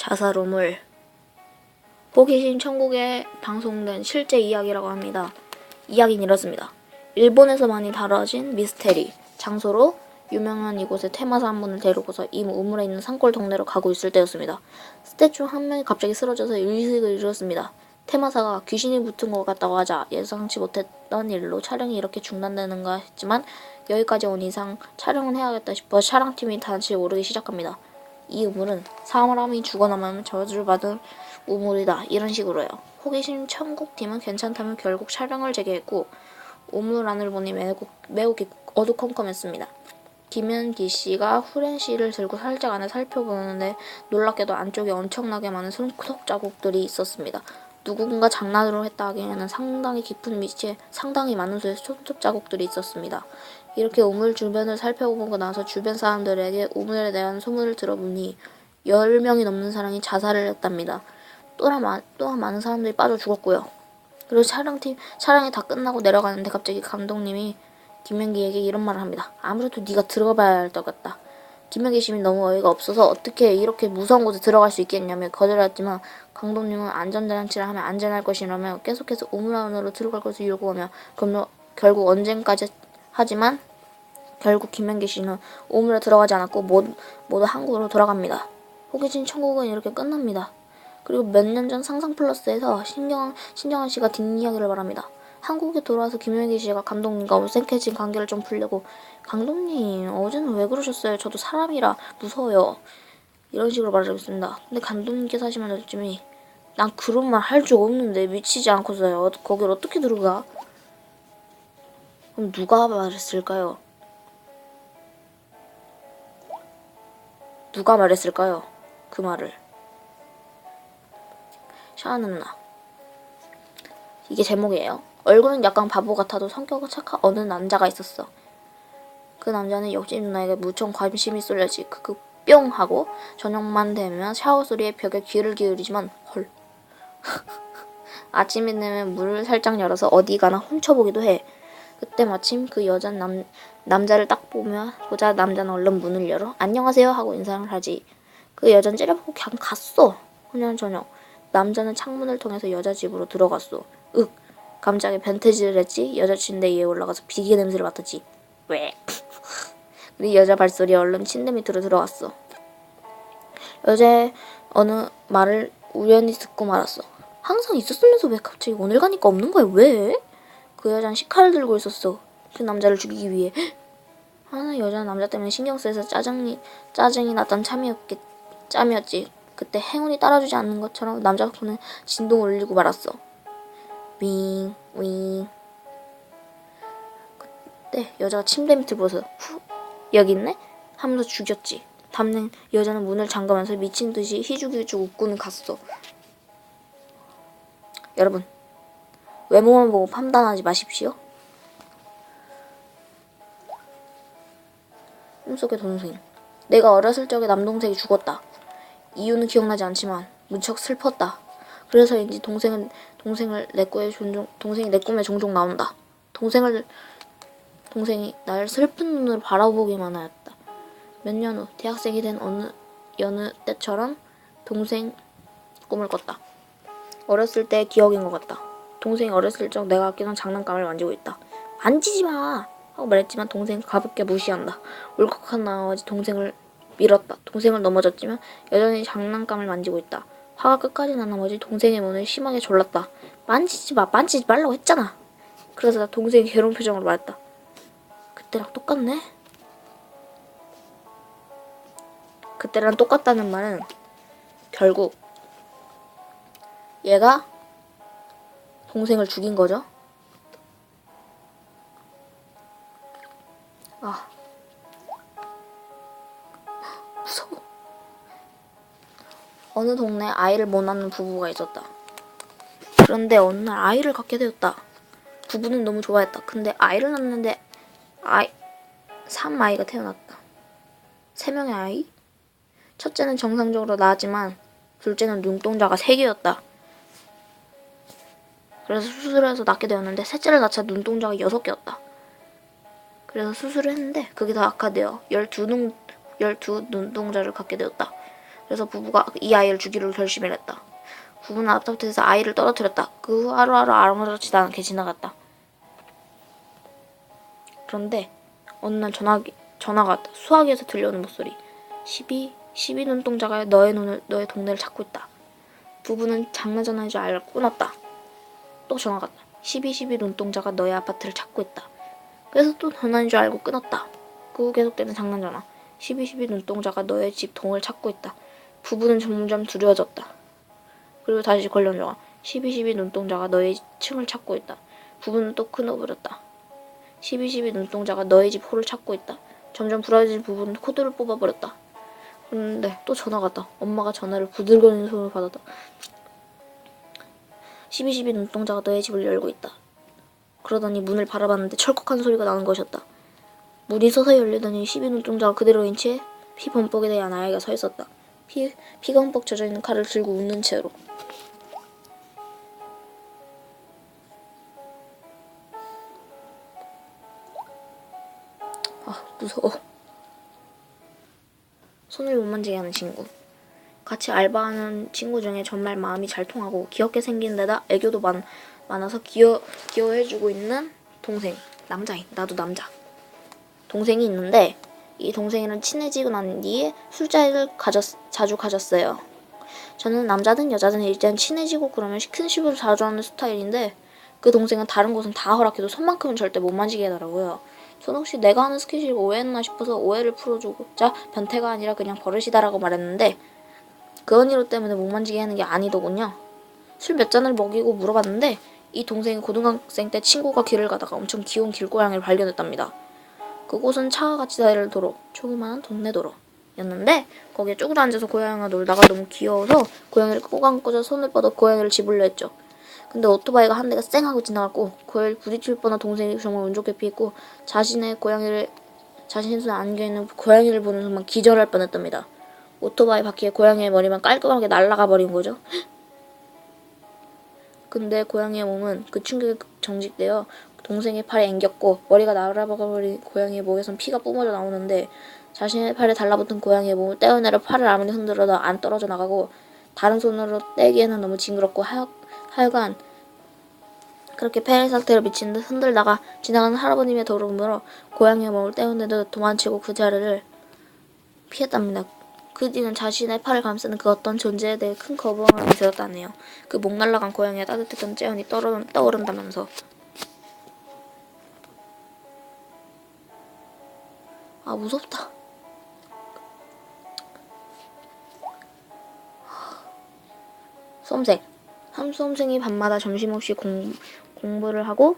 자살우물. 호기심 천국에 방송된 실제 이야기라고 합니다. 이야기는 이렇습니다. 일본에서 많이 다뤄진 미스테리. 장소로 유명한 이곳의 테마사 한 분을 데리고서 이 우물에 있는 산골 동네로 가고 있을 때였습니다. 스태 중 한 명이 갑자기 쓰러져서 의식을 잃었습니다. 테마사가 귀신이 붙은 것 같다고 하자 예상치 못했던 일로 촬영이 이렇게 중단되는가 했지만 여기까지 온 이상 촬영은 해야겠다 싶어 촬영팀이 다시 오르기 시작합니다. 이 우물은 사람이 죽어나면 저주를 받은 우물이다. 이런 식으로요. 호기심 천국팀은 괜찮다면 결국 촬영을 재개했고 우물 안을 보니 매우 어두컴컴했습니다. 김연기 씨가 후렌 씨를 들고 살짝 안을 살펴보는데 놀랍게도 안쪽에 엄청나게 많은 손톱 자국들이 있었습니다. 누군가 장난으로 했다 하기에는 상당히 깊은 위치에 상당히 많은 수의 손톱 자국들이 있었습니다. 이렇게 우물 주변을 살펴보고 나서 주변 사람들에게 우물에 대한 소문을 들어보니 10명이 넘는 사람이 자살을 했답니다. 또한 많은 사람들이 빠져 죽었고요. 그리고 촬영이 다 끝나고 내려가는데 갑자기 감독님이 김연기에게 이런 말을 합니다. 아무래도 네가 들어가봐야 할 것 같다. 김연기 씨는 너무 어이가 없어서 어떻게 이렇게 무서운 곳에 들어갈 수 있겠냐며 거절했지만 감독님은 안전장치를 하면 안전할 것이라며 계속해서 우물 안으로 들어갈 것을 요구하며 결국 언젠까지 하지만 결국 김연기 씨는 우물에 들어가지 않았고 모두 한국으로 돌아갑니다. 호기심 천국은 이렇게 끝납니다. 그리고 몇 년 전 상상 플러스에서 신경환 씨가 뒷이야기를 말합니다. 한국에 돌아와서 김연기 씨가 감독님과 어색해진 관계를 좀 풀려고 감독님 어제는 왜 그러셨어요? 저도 사람이라 무서워요. 이런 식으로 말을 했습니다. 근데 감독님께서 하신 말씀이 난 그런 말 할 줄 없는데 미치지 않고서요. 거길 어떻게 들어가? 그럼 누가 말했을까요? 누가 말했을까요? 그 말을. 샤아는 나. 이게 제목이에요. 얼굴은 약간 바보 같아도 성격은 착한 어느 남자가 있었어. 그 남자는 옆집 누나에게 무척 관심이 쏠렸지. 뿅 하고 저녁만 되면 샤워 소리에 벽에 귀를 기울이지만 헐. 아침이 되면 문을 살짝 열어서 어디 가나 훔쳐보기도 해. 그때 마침 그 여자 남자를 딱 보자 남자는 얼른 문을 열어 안녕하세요 하고 인사를 하지. 그 여자는 째려보고 그냥 갔어. 그냥 저녁. 남자는 창문을 통해서 여자 집으로 들어갔어. 깜짝에 변태질을 했지. 여자 침대 위에 올라가서 비계 냄새를 맡았지. 왜? 그리고 여자 발소리에 얼른 침대 밑으로 들어갔어. 여자의 어느 말을 우연히 듣고 말았어. 항상 있었으면서 왜 갑자기 오늘 가니까 없는 거야? 왜? 그 여자는 식칼을 들고 있었어. 그 남자를 죽이기 위해. 여자는 남자 때문에 신경 쓰여서 짜증이 났던 짬이었지. 그때 행운이 따라주지 않는 것처럼 남자 손에 진동을 울리고 말았어. 윙. 그때 여자가 침대 밑을 보면서 여기 있네? 하면서 죽였지. 다음날 여자는 문을 잠가면서 미친 듯이 희죽희죽 웃고는 갔어. 여러분, 외모만 보고 판단하지 마십시오. 꿈속의 동생. 내가 어렸을 적에 남동생이 죽었다. 이유는 기억나지 않지만 무척 슬펐다. 그래서인지 동생이 내 꿈에 종종 나온다. 동생이 날 슬픈 눈으로 바라보기만 하였다. 몇 년 후 대학생이 된 여느 때처럼 동생 꿈을 꿨다. 어렸을 때의 기억인 것 같다. 동생이 어렸을 적 내가 아끼던 장난감을 만지고 있다. 만지지 마! 하고 말했지만 동생은 가볍게 무시한다. 울컥한 나머지 동생을 밀었다. 동생을 넘어졌지만 여전히 장난감을 만지고 있다. 화가 끝까지 난 나머지 동생의 문을 심하게 졸랐다. 만지지 말라고 했잖아. 그래서 동생이 괴로운 표정으로 말했다. 그때랑 똑같네? 그때랑 똑같다는 말은 결국 얘가 동생을 죽인 거죠. 무서워. 어느 동네에 아이를 못 낳는 부부가 있었다. 그런데 어느 날 아이를 갖게 되었다. 부부는 너무 좋아했다. 근데 아이를 낳는데 3아이가 태어났다. 3명의 아이? 첫째는 정상적으로 나았지만 둘째는 눈동자가 3개였다. 그래서 수술해서 낳게 되었는데 셋째를 낳자 눈동자가 6개였다. 그래서 수술을 했는데 그게 더 악화되어 12 눈동자를 갖게 되었다. 그래서 부부가 이 아이를 주기로 결심을 했다. 부부는 아파트에서 아이를 떨어뜨렸다. 그 후 하루하루 아무렇지도 않게 지나갔다. 그런데 어느 날 전화가 왔다. 수화기에서 들려오는 목소리. 12 눈동자가 너의 동네를 찾고 있다. 부부는 장난 전화인 줄 알고 끊었다. 또 전화가 왔다. 12 눈동자가 너의 아파트를 찾고 있다. 그래서 또 전화인 줄 알고 끊었다. 그 후 계속되는 장난 전화. 12 눈동자가 너의 집 동을 찾고 있다. 부부는 점점 두려워졌다. 그리고 다시 관련 전화. 12 눈동자가 너의 층을 찾고 있다. 부부는 또 끊어버렸다. 12 눈동자가 너의 집 홀을 찾고 있다. 점점 불안해진 부부는 코드를 뽑아버렸다. 그런데 또 전화가 왔다. 엄마가 전화를 부들거리는 소리를 받았다. 12 눈동자가 너의 집을 열고 있다. 그러더니 문을 바라봤는데 철컥한 소리가 나는 것이었다. 문이 서서히 열리더니 12 눈동자가 그대로인 채 피 범벅에 대한 아이가 서 있었다. 피가 흠뻑 젖어있는 칼을 들고 웃는 채로. 아, 무서워. 손을 못 만지게 하는 친구. 같이 알바하는 친구 중에 정말 마음이 잘 통하고 귀엽게 생긴 데다 애교도 많아서 귀여워해주고 있는 동생. 남자인. 나도 남자. 동생이 있는데 이 동생이랑 친해지고 난 뒤에 술자리를 자주 가졌어요. 저는 남자든 여자든 일단 친해지고 그러면 스킨십을 자주 하는 스타일인데 그 동생은 다른 곳은 다 허락해도 손만큼은 절대 못 만지게 하더라고요. 전 혹시 내가 하는 스킨십을 오해했나 싶어서 오해를 풀어주고자 변태가 아니라 그냥 버릇이다라고 말했는데 그 언니로 때문에 못 만지게 하는 게 아니더군요. 술 몇 잔을 먹이고 물어봤는데 이 동생이 고등학생 때 친구가 길을 가다가 엄청 귀여운 길고양이를 발견했답니다. 그곳은 차와 같이 다닐 도로, 조그마한 동네 도로였는데 거기에 쪼그려 앉아서 고양이가 놀다가 너무 귀여워서 고양이를 꼭 안고자 손을 뻗어 고양이를 집으려 했죠. 근데 오토바이가 한 대가 쌩 하고 지나갔고 고양이를 부딪힐 뻔한 동생이 정말 운 좋게 피했고 자신의 손에 안겨있는 고양이를 보는 순간 기절할 뻔했답니다. 오토바이 바퀴에 고양이의 머리만 깔끔하게 날아가 버린 거죠. 근데 고양이의 몸은 그 충격에 정직되어 동생의 팔에 앵겼고 머리가 날아가버린 고양이의 목에선 피가 뿜어져 나오는데 자신의 팔에 달라붙은 고양이의 몸을 떼어내려 팔을 아무리 흔들어도 안 떨어져 나가고 다른 손으로 떼기에는 너무 징그럽고 하여간 그렇게 폐해 상태로 미친 듯 흔들다가 지나가는 할아버님의 도움으로 고양이의 몸을 떼어내려 도망치고 그 자리를 피했답니다. 그 뒤는 자신의 팔을 감싸는 그 어떤 존재에 대해 큰 거부감을 들었다네요. 그 목 날라간 고양이의 따뜻했던 째언이 떠오른다면서. 아, 무섭다. 수험생. 수험생이 밤마다 점심없이 공부를 하고